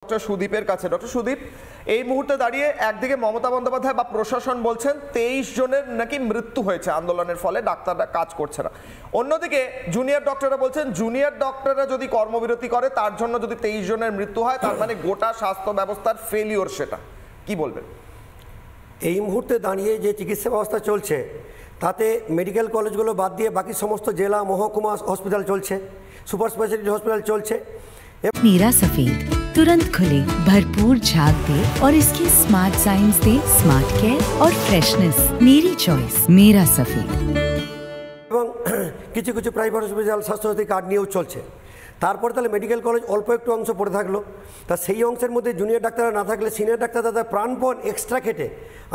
Doctor সুদীপের কাছে। Doctor Sudip, এই মুহূর্তে দাঁড়িয়ে একদিকে মমতা বন্দ্যোপাধ্যায় বা প্রশাসন বলছেন 23 জনের নাকি মৃত্যু হয়েছে আন্দোলনের ফলে, ডাক্তাররা কাজ করছে না। অন্যদিকে জুনিয়র ডক্টররা বলছেন জুনিয়র ডক্টররা যদি কর্মবিরতি করে তার জন্য যদি 23 জনের মৃত্যু হয় তার মানে গোটা স্বাস্থ্য ব্যবস্থার ফেলিওর। সেটা কি বলবেন? এই মুহূর্তে দাঁড়িয়ে যে চিকিৎসা ব্যবস্থা চলছে তাতে মেডিকেল কলেজগুলো বাদ দিয়ে বাকি সমস্ত জেলা মহকুমা হসপিটাল চলছে, সুপার স্পেশালিটি হসপিটাল চলছে। नीरा सफेद तुरंत खुले, भरपूर झाग दे और इसकी स्मार्ट साइंस दे स्मार्ट केयर और फ्रेशनेस। मेरी चॉइस मेरा सफेद। এবং কিছু কিছু প্রাইভেট হসপিটাল স্বাস্থ্যসাথী কার্ড নিয়েও চলছে। তারপর তাহলে মেডিকেল কলেজ অল্প একটু অংশ পড়ে থাকলো, তা সেই অংশের মধ্যে জুনিয়র ডাক্তাররা না থাকলে সিনিয়র ডাক্তার তাদের প্রাণপণ এক্সট্রা খেটে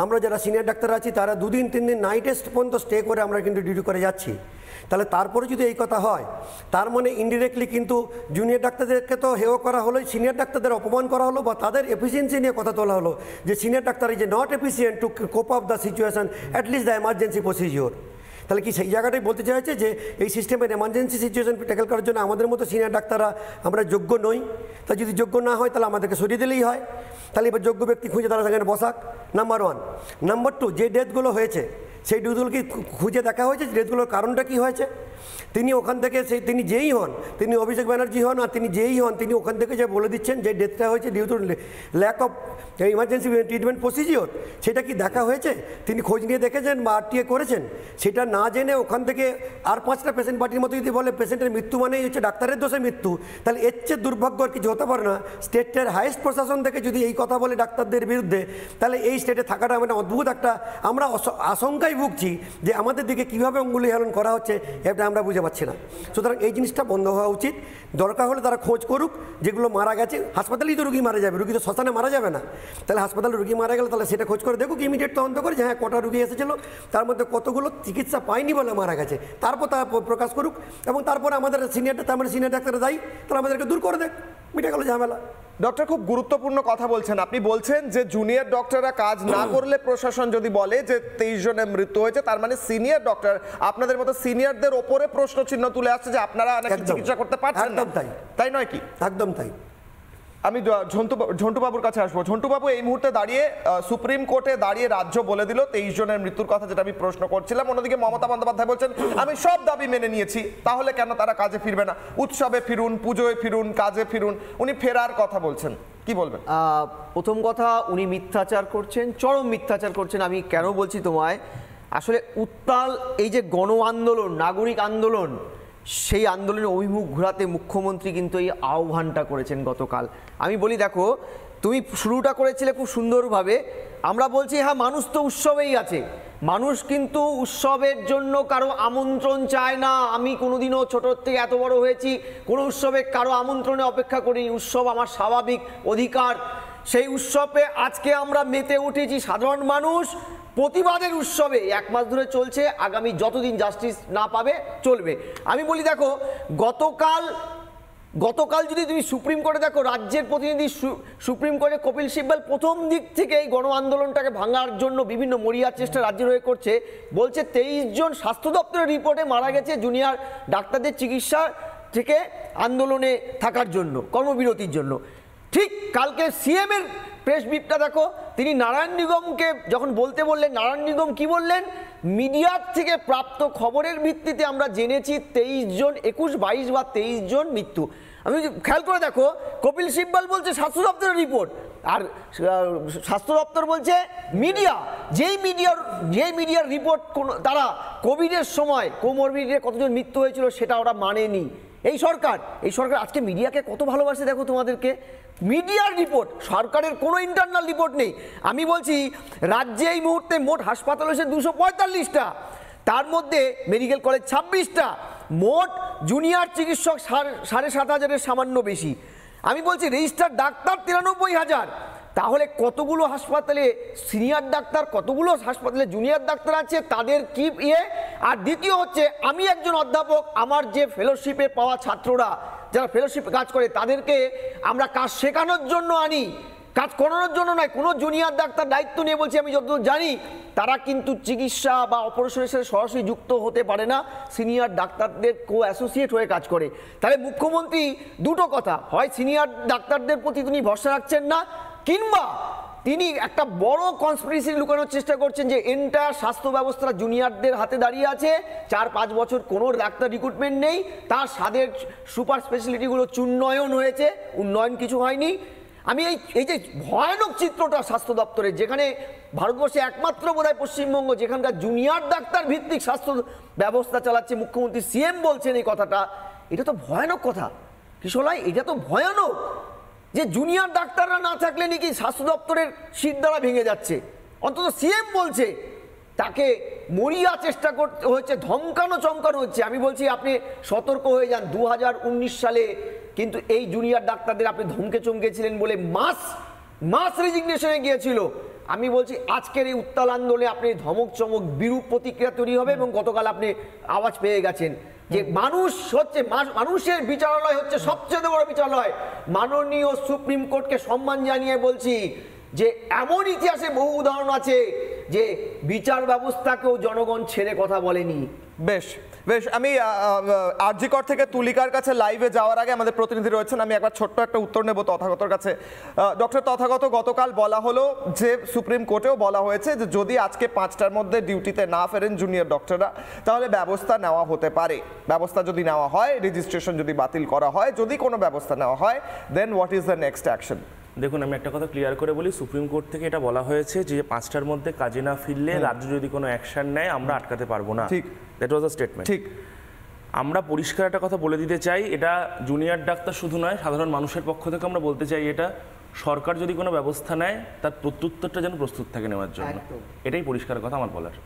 আমরা যারা সিনিয়র ডাক্তার আছি তারা 2 দিন 3 দিন নাইট পর্যন্ত স্টে করে আমরা কিন্তু ডিউটি করে যাচ্ছি। তাহলে তারপরে যদি এই কথা হয় তার মানে ইনডিরেক্টলি কিন্তু জুনিয়র ডাক্তারদেরকে তো হেয় করা হলো, সিনিয়র ডাক্তারদের অপমান করা হলো বা তাদের এফিসিয়েন্সি নিয়ে কথা তোলা হলো যে senior doctor is not efficient two cope up the situation at least the emergency procedure. তাহলে কি সেই জায়গাটাই বলতে চাইছে যে এই সিস্টেমের এমার্জেন্সি সিচুয়েশন ট্যাকেল করার জন্য আমাদের মতো সিনিয়র ডাক্তাররা আমরা যোগ্য নই? তা যদি যোগ্য না হয় তাহলে আমাদেরকে সরিয়ে দিলেই হয়। তাহলে এবার যোগ্য ব্যক্তি খুঁজে তারা সেখানে বসাক, নাম্বার 1। নাম্বার 2, যে ডেথগুলো হয়েছে সেই ডেথগুলোকে খুঁজে দেখা হয়েছে, ডেথগুলোর কারণটা কী হয়েছে। তিনি ওখান থেকে তিনি যেই হন, তিনি অভিষেক ব্যানার্জি হন আর তিনি যেই হন, তিনি ওখান থেকে যে বলে দিচ্ছেন যে ডেথটা হয়েছে due to lack of emergency treatment procedure, সেটা কি দেখা হয়েছে? তিনি খোঁজ নিয়ে দেখেছেন বা আরটিএ করেছেন? সেটা না জেনে ওখান থেকে আর 5টা পেশেন্ট পার্টির মতো যদি বলে পেশেন্টের মৃত্যু মানেই হচ্ছে ডাক্তারের দোষে মৃত্যু, তাহলে এর চেয়ে দুর্ভাগ্য আর কিছু হতে পারে না। স্টেটের হাইয়েস্ট প্রশাসন থেকে যদি এই কথা বলে ডাক্তারদের বিরুদ্ধে, তাহলে এই স্টেটে থাকাটা মানে অদ্ভুত একটা আমরা আশঙ্কায় ভুগছি যে আমাদের দিকে কীভাবে অঙ্গুলি হেলন করা হচ্ছে এটা আমরা বুঝে পাচ্ছি না। সুতরাং এই জিনিসটা বন্ধ হওয়া উচিত। দরকার হলে তারা খোঁজ করুক যেগুলো মারা গেছে। হাসপাতালেই তো রুগী মারা যাবে, রুগী তো শ্মশানে মারা যাবে না। তাহলে হাসপাতালে রুগী মারা গেলে তাহলে সেটা খোঁজ করে দেখুক, ইমিডিয়েট তদন্ত করে যে হ্যাঁ কটা রুগী এসেছিলো, তার মধ্যে কতগুলো চিকিৎসা পায়নি বলে মারা গেছে, তারপর তারা প্রকাশ করুক। এবং তারপরে আমাদের সিনিয়র ডাক্তাররা দায়ী, তারা আমাদেরকে দূর করে দেখ, মিটে গেল ঝামেলা। ডক্টর, খুব গুরুত্বপূর্ণ কথা বলছেন আপনি। বলছেন যে জুনিয়র ডক্টররা কাজ না করলে প্রশাসন যদি বলে যে 23 জনের মৃত্যু হয়েছে তার মানে সিনিয়র ডক্টর আপনাদের মতো সিনিয়রদের ওপরে প্রশ্ন চিহ্ন তুলে আসছে যে আপনারা চিকিৎসা করতে পারছেন না। তাই নয় কি? একদম তাই। আমি ঝন্টুবাবুর কাছে আসবো। ঝন্টুবাবু, এই মুহূর্তে দাঁড়িয়ে সুপ্রিম কোর্টে দাঁড়িয়ে রাজ্য বলে দিল 23 জনের মৃত্যুর কথা, যেটা আমি প্রশ্ন করছিলাম। অন্যদিকে মমতা বন্দ্যোপাধ্যায় বলছেন আমি সব দাবি মেনে নিয়েছি, তাহলে কেন তারা কাজে ফিরবে না? উৎসবে ফিরুন, পুজোয় ফিরুন, কাজে ফিরুন। উনি ফেরার কথা বলছেন, কি বলবেন? প্রথম কথা, উনি মিথ্যাচার করছেন, চরম মিথ্যাচার করছেন। আমি কেন বলছি তোমায়, আসলে উত্তাল এই যে গণ আন্দোলন, নাগরিক আন্দোলন, সেই আন্দোলনের অভিমুখ ঘোরাতে মুখ্যমন্ত্রী কিন্তু এই আহ্বানটা করেছেন গতকাল। আমি বলি দেখো, তুমি শুরুটা করেছিলে খুব সুন্দরভাবে। আমরা বলছি হ্যাঁ মানুষ তো উৎসবেই আছে, মানুষ কিন্তু উৎসবের জন্য কারো আমন্ত্রণ চায় না। আমি কোনোদিনও ছোটোর থেকে এত বড় হয়েছি কোনো উৎসবে কারো আমন্ত্রণে অপেক্ষা করিনি। উৎসব আমার স্বাভাবিক অধিকার। সেই উৎসবে আজকে আমরা মেতে উঠেছি সাধারণ মানুষ। প্রতিবাদের উৎসবে 1 মাস ধরে চলছে, আগামী যতদিন জাস্টিস না পাবে চলবে। আমি বলি দেখো, গতকাল যদি তুমি সুপ্রিম কোর্টে দেখো, রাজ্যের প্রতিনিধি সুপ্রিম কোর্টে কপিল সিব্বল প্রথম দিক থেকে এই গণ আন্দোলনটাকে ভাঙার জন্য বিভিন্ন মরিয়ার চেষ্টা রাজ্যের হয়ে করছে। বলছে 23 জন স্বাস্থ্য দপ্তরের রিপোর্টে মারা গেছে জুনিয়র ডাক্তারদের চিকিৎসা থেকে আন্দোলনে থাকার জন্য, কর্মবিরতির জন্য। ঠিক কালকে সিএম এর প্রেস ব্রিফটা দেখো, তিনি নারায়ণ নিগমকে যখন বলতে বললেন, নারায়ণ নিগম কি বললেন? মিডিয়ার থেকে প্রাপ্ত খবরের ভিত্তিতে আমরা জেনেছি 23 জন, 21, 22 বা 23 জন মৃত্যু। আমি খেয়াল করে দেখো, কপিল সিব্বল বলছে স্বাস্থ্য দপ্তরের রিপোর্ট, আর স্বাস্থ্য দপ্তর বলছে মিডিয়া। যেই মিডিয়ার রিপোর্ট তারা কোভিডের সময় কোমরবিডিতে কতজন মৃত্যু হয়েছিল সেটা ওরা মানেনি। এই সরকার আজকে মিডিয়াকে কত ভালোবাসে দেখো তোমাদেরকে। মিডিয়ার রিপোর্ট, সরকারের কোনো ইন্টারনাল রিপোর্ট নেই। আমি বলছি রাজ্যে এই মুহূর্তে মোট হাসপাতাল হয়েছে 245টা, তার মধ্যে মেডিকেল কলেজ 26টা, মোট জুনিয়র চিকিৎসক 7,500-এর সামান্য বেশি। আমি বলছি রেজিস্টার্ড ডাক্তার 93,000। তাহলে কতগুলো হাসপাতালে সিনিয়র ডাক্তার, কতগুলো হাসপাতালে জুনিয়র ডাক্তার আছে, তাদের কি ইয়ে। আর দ্বিতীয় হচ্ছে, আমি একজন অধ্যাপক, আমার যে ফেলোশিপে পাওয়া ছাত্ররা যারা ফেলোশিপ কাজ করে তাদেরকে আমরা কাজ শেখানোর জন্য আনি। কাজ করানোর জন্য নয়, কোনো জুনিয়র ডাক্তার দায়িত্ব নিয়ে বলছি, আমি যতদূর জানি তারা কিন্তু চিকিৎসা বা অপারেশনের সাথে সরাসরি যুক্ত হতে পারে না, সিনিয়র ডাক্তারদের কো অ্যাসোসিয়েট হয়ে কাজ করে। তাহলে মুখ্যমন্ত্রী দুটো কথা, হয় সিনিয়র ডাক্তারদের প্রতি তিনি ভরসা রাখছেন না, কিংবা তিনি একটা বড় কনস্পিরেসি লুকানোর চেষ্টা করছেন যে এন্টায়ার স্বাস্থ্য ব্যবস্থা জুনিয়রদের হাতে দাঁড়িয়ে আছে, 4-5 বছর কোনো ডাক্তার রিক্রুটমেন্ট নেই, তার স্বাদের সুপার স্পেশালিটিগুলো চুন্নয়ন হয়েছে, উন্নয়ন কিছু হয়নি। আমি এই যে ভয়ানক চিত্রটা স্বাস্থ্য দপ্তরের, যেখানে ভারতবর্ষে একমাত্র বোধহয় পশ্চিমবঙ্গ যেখানকার জুনিয়র ডাক্তার ভিত্তিক স্বাস্থ্য ব্যবস্থা চালাচ্ছে, মুখ্যমন্ত্রী সিএম বলছেন এই কথাটা, এটা তো ভয়ানক কথা কিশোরলাই, এটা তো ভয়ানক যে জুনিয়র ডাক্তাররা না থাকলে নাকি স্বাস্থ্য দপ্তরের শিরদাঁড়া ভেঙে যাচ্ছে। অন্তত সিএম বলছে তাকে মরিয়া চেষ্টা করতে হচ্ছে, ধমকানো চমকানো হচ্ছে। আমি বলছি আপনি সতর্ক হয়ে যান, 2019 সালে কিন্তু এই জুনিয়র ডাক্তারদের আপনি ধমকে চমকেছিলেন বলে মাস রেজিগনেশনে গিয়েছিল। আমি বলছি আজকের এই উত্তাল আন্দোলনে আপনি ধমক চমক বিরূপ প্রতিক্রিয়া তৈরি হবে, এবং গতকাল আপনি আওয়াজ পেয়ে গেছেন যে মানুষের বিচারালয় হচ্ছে সবচেয়ে বড় বিচারালয়। মাননীয় সুপ্রিম কোর্টকে সম্মান জানিয়ে বলছি যে এমন ইতিহাসে বহু উদাহরণ আছে যে বিচার ব্যবস্থাকেও জনগণ ছেড়ে কথা বলেনি। বেশ বেশ, আমি আরজি কর থেকে তুলিকার কাছে লাইভে যাওয়ার আগে আমাদের প্রতিনিধি রয়েছেন, আমি একবার ছোট্ট একটা উত্তর নেব তথাগতর কাছে। ডক্টর তথাগত, গতকাল বলা হলো যে সুপ্রিম কোর্টেও বলা হয়েছে যে যদি আজকে 5টার মধ্যে ডিউটিতে না ফেরেন জুনিয়র ডক্টররা, তাহলে ব্যবস্থা নেওয়া হতে পারে। ব্যবস্থা যদি নেওয়া হয়, রেজিস্ট্রেশন যদি বাতিল করা হয়, যদি কোনো ব্যবস্থা নেওয়া হয়, then what is the next action? দেখুন, আমি একটা কথা ক্লিয়ার করে বলি, সুপ্রিম কোর্ট থেকে এটা বলা হয়েছে যে 5টার মধ্যে কাজে না ফিরলে রাজ্য যদি কোনো অ্যাকশন নেয় আমরা আটকাতে পারবো না। ঠিক, দ্যাট ওয়াজ আ স্টেটমেন্ট। ঠিক, আমরা পরিষ্কার একটা কথা বলে দিতে চাই, এটা জুনিয়র ডাক্তার শুধু নয়, সাধারণ মানুষের পক্ষ থেকে আমরা বলতে চাই, এটা সরকার যদি কোনো ব্যবস্থা নেয় তার প্রত্যুত্তরটা যেন প্রস্তুত থাকে নেওয়ার জন্য, এটাই পরিষ্কার কথা আমার বলার।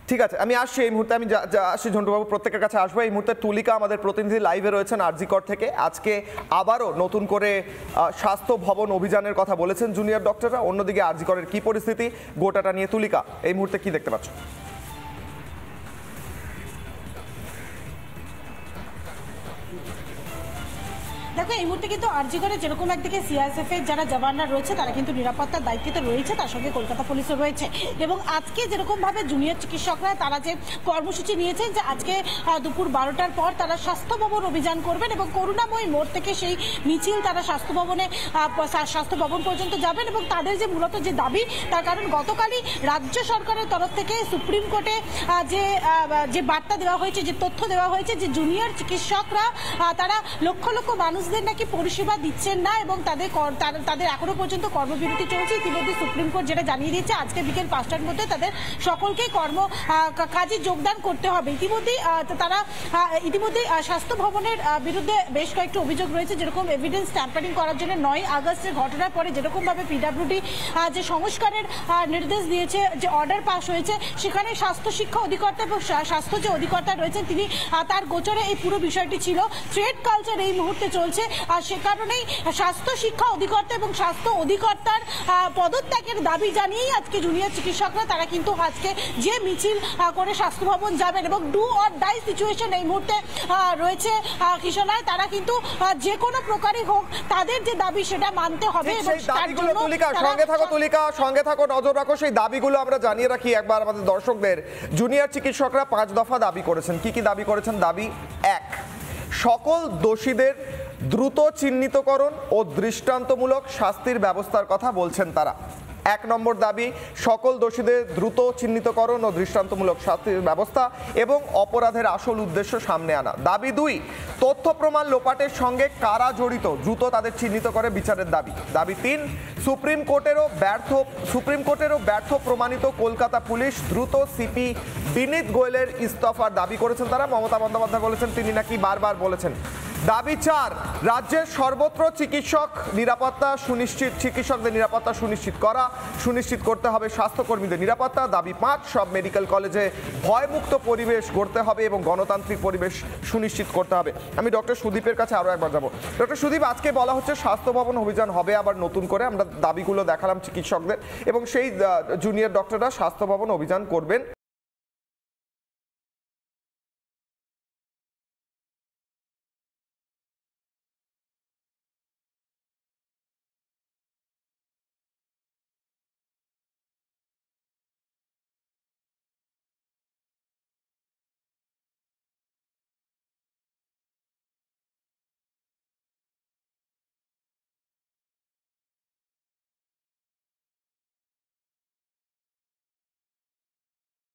ঠিক আছে, আমি আসছি এই মুহূর্তে, আমি আসছি ঝন্টুবাবু, প্রত্যেকের কাছে আসবো। এই মুহূর্তে তুলিকা আমাদের প্রতিনিধি লাইভে রয়েছেন আরজি কর থেকে। আজকে আবারও নতুন করে স্বাস্থ্য ভবন অভিযানের কথা বলেছেন জুনিয়র ডক্টররা। অন্যদিকে আরজি করের কি পরিস্থিতি, গোটাটা নিয়ে তুলিকা এই মুহূর্তে কি দেখতে পাচ্ছ? দেখো, এই মুহূর্তে কিন্তু আরজি করে যেরকম একদিকে সিআইএসএফ এর যারা জওয়ানরা রয়েছে তারা কিন্তু নিরাপত্তার দায়িত্বে রয়েছে, তার সঙ্গে কলকাতা পুলিশও রয়েছে। এবং আজকে যেরকম ভাবে জুনিয়র চিকিৎসকরা তারা যে কর্মসূচি নিয়েছেন যে আজকে দুপুর 12টার পর তারা স্বাস্থ্য ভবন অভিযান করবেন, এবং করুণাময়ী মোড় থেকে সেই মিছিল তারা স্বাস্থ্য ভবন পর্যন্ত যাবেন। এবং তাদের যে মূলত যে দাবি, তার কারণ গতকালই রাজ্য সরকারের তরফ থেকে সুপ্রিম কোর্টে যে বার্তা দেওয়া হয়েছে, যে তথ্য দেওয়া হয়েছে যে জুনিয়র চিকিৎসকরা তারা লক্ষ লক্ষ মানুষদের নাকি পরিষেবা দিচ্ছেন না, এবং তাদের এখনো পর্যন্ত কর্মবিরতি চলছে। ইতিমধ্যে সুপ্রিম কোর্ট যেটা জানিয়ে দিয়েছে আজকে বিকেল 5টার মধ্যে তাদের সকলকে কাজে যোগদান করতে হবে। ইতিমধ্যে স্বাস্থ্য ভবনের বিরুদ্ধে বেশ কয়েকটি অভিযোগ রয়েছে, যেরকম এভিডেন্স ট্যাম্পারিং করার জন্য 9 আগস্টের ঘটনার পরে যেরকম ভাবে পিডব্লিউডি যে সংস্কারের নির্দেশ দিয়েছে, যে অর্ডার পাস হয়েছে, সেখানে স্বাস্থ্য শিক্ষা অধিকর্তা এবং স্বাস্থ্য যে অধিকর্তা রয়েছেন তিনি তার গোচরে এই পুরো বিষয়টি ছিল। থ্রেড কালচার এই মুহূর্তে চলছে, আর সে কারণেই স্বাস্থ্য শিক্ষা অধিকর্তা এবং স্বাস্থ্য অধিকর্তার পদত্যাগের দাবি জানিয়েই আজকে জুনিয়র চিকিৎসকরা তারা কিন্তু আজকে যে মিছিল করে স্বাস্থ্য ভবন যাবেন, এবং ডু অর ডাই সিচুয়েশন এই মুহূর্তে রয়েছে কিশোরায়। তারা কিন্তু যে কোনো প্রকারই হোক তাদের যে দাবি সেটা মানতে হবে। সঙ্গে থাকো, নজর রাখো, সেই দাবিগুলো আমরা জানিয়ে রাখি একবার আমাদের দর্শকদের। জুনিয়র চিকিৎসকরা 5 দফা দাবি করেছেন। কি কি দাবি করেছেন? দাবি 1, সকল দোষীদের দ্রুত চিহ্নিতকরণ ও দৃষ্টান্তমূলক শাস্তির ব্যবস্থার কথা বলছেন তারা। 1 নম্বর দাবি, সকল দোষীদের দ্রুত চিহ্নিতকরণ ও দৃষ্টান্তমূলক শাস্তির ব্যবস্থা এবং অপরাধের আসল উদ্দেশ্য সামনে আনা। দাবি 2, তথ্য প্রমাণ লোপাটের সঙ্গে কারা জড়িত দ্রুত তাদের চিহ্নিত করে বিচারের দাবি। দাবি 3, সুপ্রিম কোর্টেরও ব্যর্থ প্রমাণিত কলকাতা পুলিশ দ্রুত সিপি বিনীত গোয়েলের ইস্তফার দাবি করেছেন তারা। মমতা বন্দ্যোপাধ্যায় বলেছেন তিনি নাকি বারবার বলেছেন। দাবি 4, রাজ্যের সর্বত্র চিকিৎসকদের নিরাপত্তা সুনিশ্চিত করতে হবে স্বাস্থ্যকর্মীদের নিরাপত্তা। দাবি 5, সব মেডিকেল কলেজে ভয়মুক্ত পরিবেশ গড়তে হবে এবং গণতান্ত্রিক পরিবেশ সুনিশ্চিত করতে হবে। আমি ডক্টর সুদীপের কাছে আরও একবার যাব। ডক্টর সুদীপ, আজকে বলা হচ্ছে স্বাস্থ্য ভবন অভিযান হবে আবার নতুন করে, আমরা দাবিগুলো দেখালাম চিকিৎসকদের, এবং সেই জুনিয়র ডক্টররা স্বাস্থ্য ভবন অভিযান করবেন।